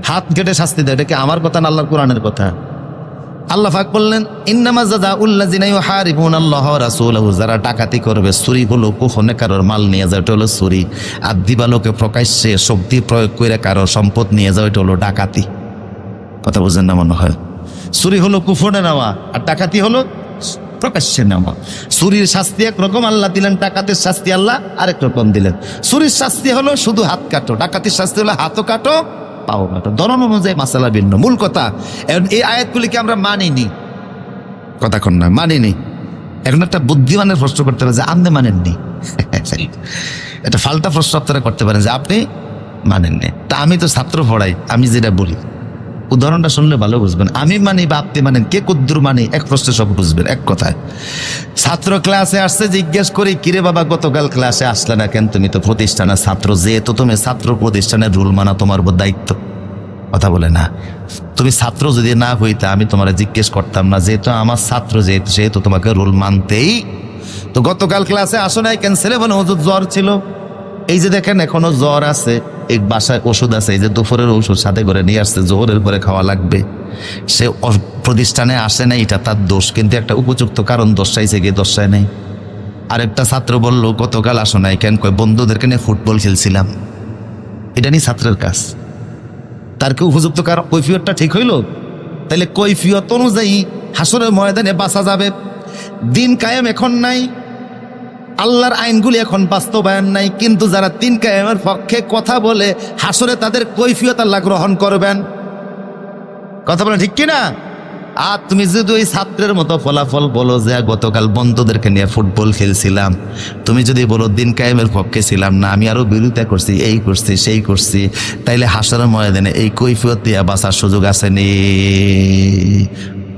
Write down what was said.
হাত কেটে শাস্তি দেয়। এটা কি আমার কথা না আল্লাহর কোরআনের কথা? আল্লাহ পাক বললেন ইন্নামা জাযাউল্লাযিনা ইউহারিবুনাল্লাহা ওয়া রাসূলাহু, যারা ডাকাতি করবে, চুরি হলো গোপনে কারোর মাল নিয়ে যাওয়া, এটা হলো চুরি। আর দিবালোকে প্রকাশ্যে শক্তি প্রয়োগ করে কারোর সম্পদ নিয়ে যাওয়া, এটা হলো ডাকাতি। কথা বুঝেন না মনে হয়? চুরি হলো গোপনে নেওয়া, আর ডাকাতি হলো প্রকাশ্যে নেওয়া। চুরির শাস্তি একরকম আল্লাহ দিলেন, ডাকাতের শাস্তি আল্লাহ আরেক রকম দিলেন। চুরির শাস্তি হলো শুধু হাত কাটো, ডাকাতির শাস্তি হলো হাতও কাটো পাও কাটো। ধরন অনুযায়ী মাসালা ভিন্ন। মূল কথা, এখন এই আয়াতগুলিকে আমরা মানিনি, কথা কন না, মানিনি। এখন একটা বুদ্ধিমানের প্রশ্ন করতে পারে যে আপনি মানেননি, এটা ফাল্টা প্রশ্ন আপনারা করতে পারেন যে আপনি মানেননি। তা আমি তো ছাত্র পড়াই, আমি যেটা বলি উদাহরণটা শুনলে ভালো বুঝবেন। আমি মানি বা আপনি মানেন, কে কদ্দুর মানি, এক প্রশ্নে সব বুঝবেন এক কথায়। ছাত্র ক্লাসে আসছে, জিজ্ঞেস করি কিরে বাবা গতকাল ক্লাসে আসলে না কেন? তুমি তো প্রতিষ্ঠানের ছাত্র, যেহেতু তুমি ছাত্র প্রতিষ্ঠানের রুল মানা তোমার উপর দায়িত্ব। কথা বলে না, তুমি ছাত্র যদি না হইতে আমি তোমার জিজ্ঞেস করতাম না, যেহেতু আমার ছাত্র, যেহেতু তোমাকে রুল মানতেই। তো গতকাল ক্লাসে আসো নাই কেন? ছেলে বলে হুজুর জ্বর ছিল। এই যে দেখেন এখনো জ্বর আছে, এক বাসায় ওষুধ আছে, এই যে দুপুরের ওষুধ সাথে করে নিয়ে আসছে, জোহরের পরে খাওয়া লাগবে। সে প্রতিষ্ঠানে আসে না, এটা তার দোষ, কিন্তু একটা উপযুক্ত কারণ দর্শাইছে, গিয়ে দর্শায় নাই। আরেকটা ছাত্র বলল গতকাল আসো নাই কেন? কয় বন্ধুদেরকে নিয়ে ফুটবল খেলছিলাম। এটা নিয়ে ছাত্রের কাজ, তার কি উপযুক্ত কারণ কৈফিয়তটা ঠিক হইল? তাইলে কৈফিয়ত অনুযায়ী হাসরের ময়দানে বাঁচা যাবে। দিন কায়েম এখন নাই, আল্লাহর আইনগুলি এখন বাস্তবায়ন নাই, কিন্তু যারা দিন কায়েমের পক্ষে কথা বলে হাসরে তাদের কৈফিয়ত আল্লাহ গ্রহণ করবেন। কথা বলে ঠিক কিনা? আর তুমি যদি ওই ছাত্রের মতো ফলাফল বলো যে গতকাল বন্ধুদেরকে নিয়ে ফুটবল খেলছিলাম, তুমি যদি বলো দিন কায়েমের পক্ষে ছিলাম না, আমি আরো বিরোধিতা করছি, এই করছি সেই করছি, তাইলে হাসরের ময়দানে এই কৈফিয়ত দিয়ে বাঁচার সুযোগ আছে নি?